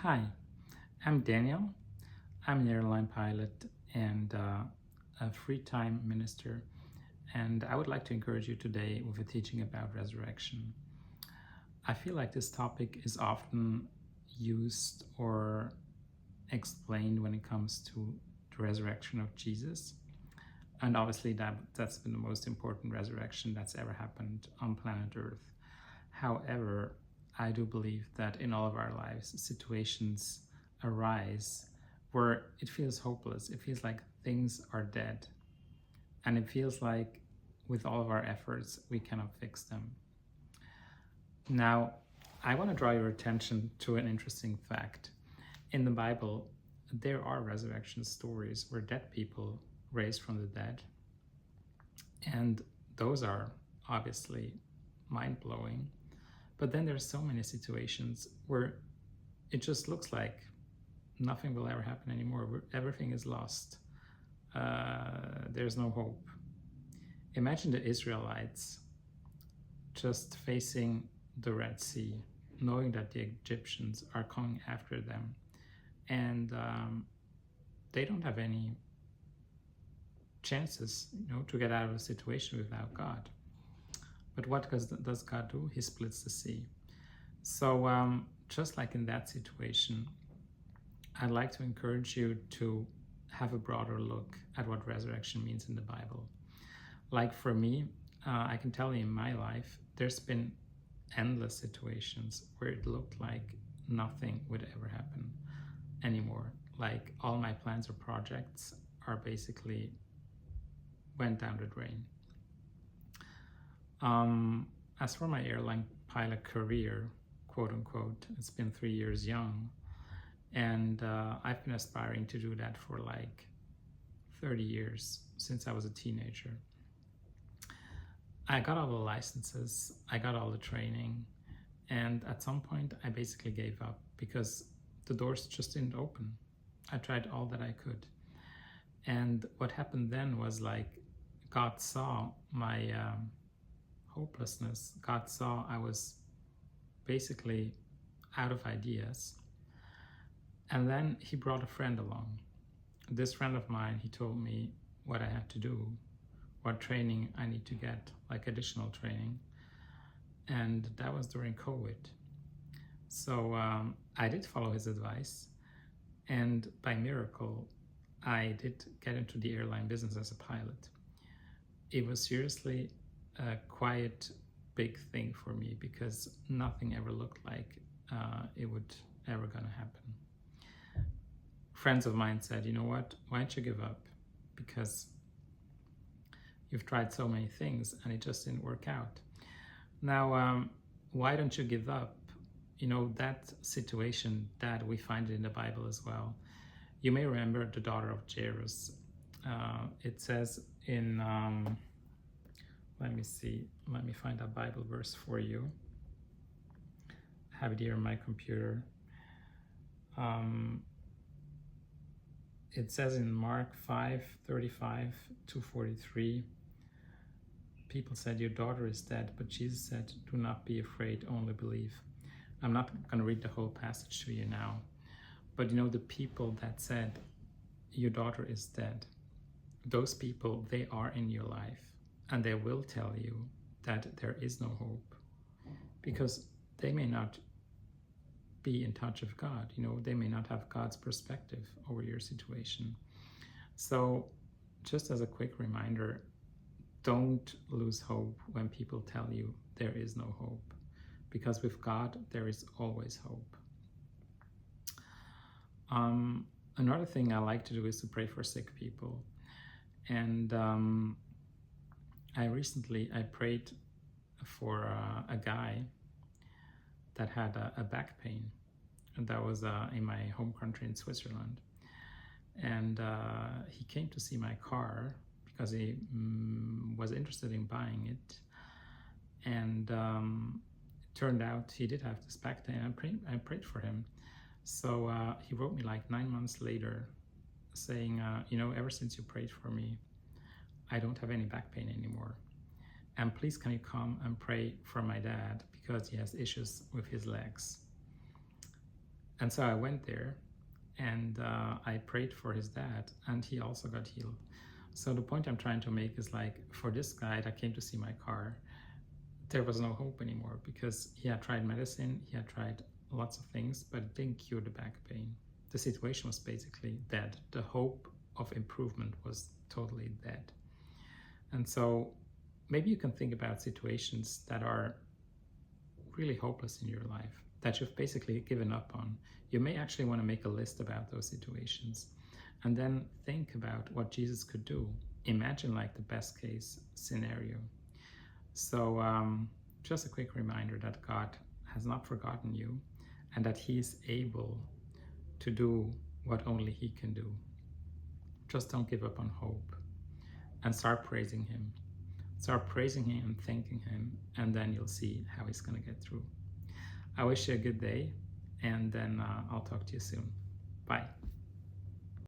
Hi, I'm Daniel. I'm an airline pilot and a free time minister, and I would like to encourage you today with a teaching about resurrection. I feel like this topic is often used or explained when it comes to the resurrection of Jesus, and obviously that's been the most important resurrection that's ever happened on planet Earth. However, I do believe that in all of our lives, situations arise where it feels hopeless. It feels like things are dead. And it feels like with all of our efforts, we cannot fix them. Now, I want to draw your attention to an interesting fact. In the Bible, there are resurrection stories where dead people raised from the dead. And those are obviously mind blowing. But then there's so many situations where it just looks like nothing will ever happen anymore. Everything is lost. There's no hope. Imagine the Israelites just facing the Red Sea, knowing that the Egyptians are coming after them, and they don't have any chances, to get out of the situation without God. But what does God do? He splits the sea. So just like in that situation, I'd like to encourage you to have a broader look at what resurrection means in the Bible. Like for me, I can tell you in my life, there's been endless situations where it looked like nothing would ever happen anymore. Like all my plans or projects are basically went down the drain. As for my airline pilot career, quote unquote, it's been 3 years young, and I've been aspiring to do that for like 30 years since I was a teenager. I got all the licenses, I got all the training, and at some point I basically gave up because the doors just didn't open. I tried all that I could. And what happened then was like God saw my hopelessness. God saw I was basically out of ideas. And then he brought a friend along. This friend of mine, he told me what I had to do, what training I need to get, like additional training. And that was during COVID. So I did follow his advice. And by miracle, I did get into the airline business as a pilot. It was seriously a quite big thing for me because nothing ever looked like it would ever gonna happen. Friends of mine said, you know what, why don't you give up? Because you've tried so many things and it just didn't work out. Now, why don't you give up? That situation that we find in the Bible as well. You may remember the daughter of Jairus. It says in, let me find a Bible verse for you. I have it here on my computer. It says in Mark 5:35 to 43, people said, your daughter is dead, but Jesus said, do not be afraid, only believe. I'm not going to read the whole passage to you now, but the people that said, your daughter is dead, those people, they are in your life, and they will tell you that there is no hope, because they may not be in touch with God. They may not have God's perspective over your situation. So just as a quick reminder, don't lose hope when people tell you there is no hope, because with God there is always hope. Another thing I like to do is to pray for sick people. And I prayed for a guy that had a back pain, and that was in my home country in Switzerland. And he came to see my car because he was interested in buying it. And it turned out he did have this back pain. I prayed for him. So he wrote me like 9 months later saying, ever since you prayed for me, I don't have any back pain anymore. And please can you come and pray for my dad because he has issues with his legs. And so I went there and I prayed for his dad, and he also got healed. So the point I'm trying to make is like, for this guy that came to see my car, there was no hope anymore, because he had tried medicine, he had tried lots of things, but it didn't cure the back pain. The situation was basically dead. The hope of improvement was totally dead. And so maybe you can think about situations that are really hopeless in your life, that you've basically given up on. You may actually want to make a list about those situations and then think about what Jesus could do. Imagine like the best case scenario. So just a quick reminder that God has not forgotten you, and that He's able to do what only He can do. Just don't give up on hope, and start praising Him. Start praising Him and thanking Him, and then you'll see how He's going to get through. I wish you a good day, and then I'll talk to you soon. Bye.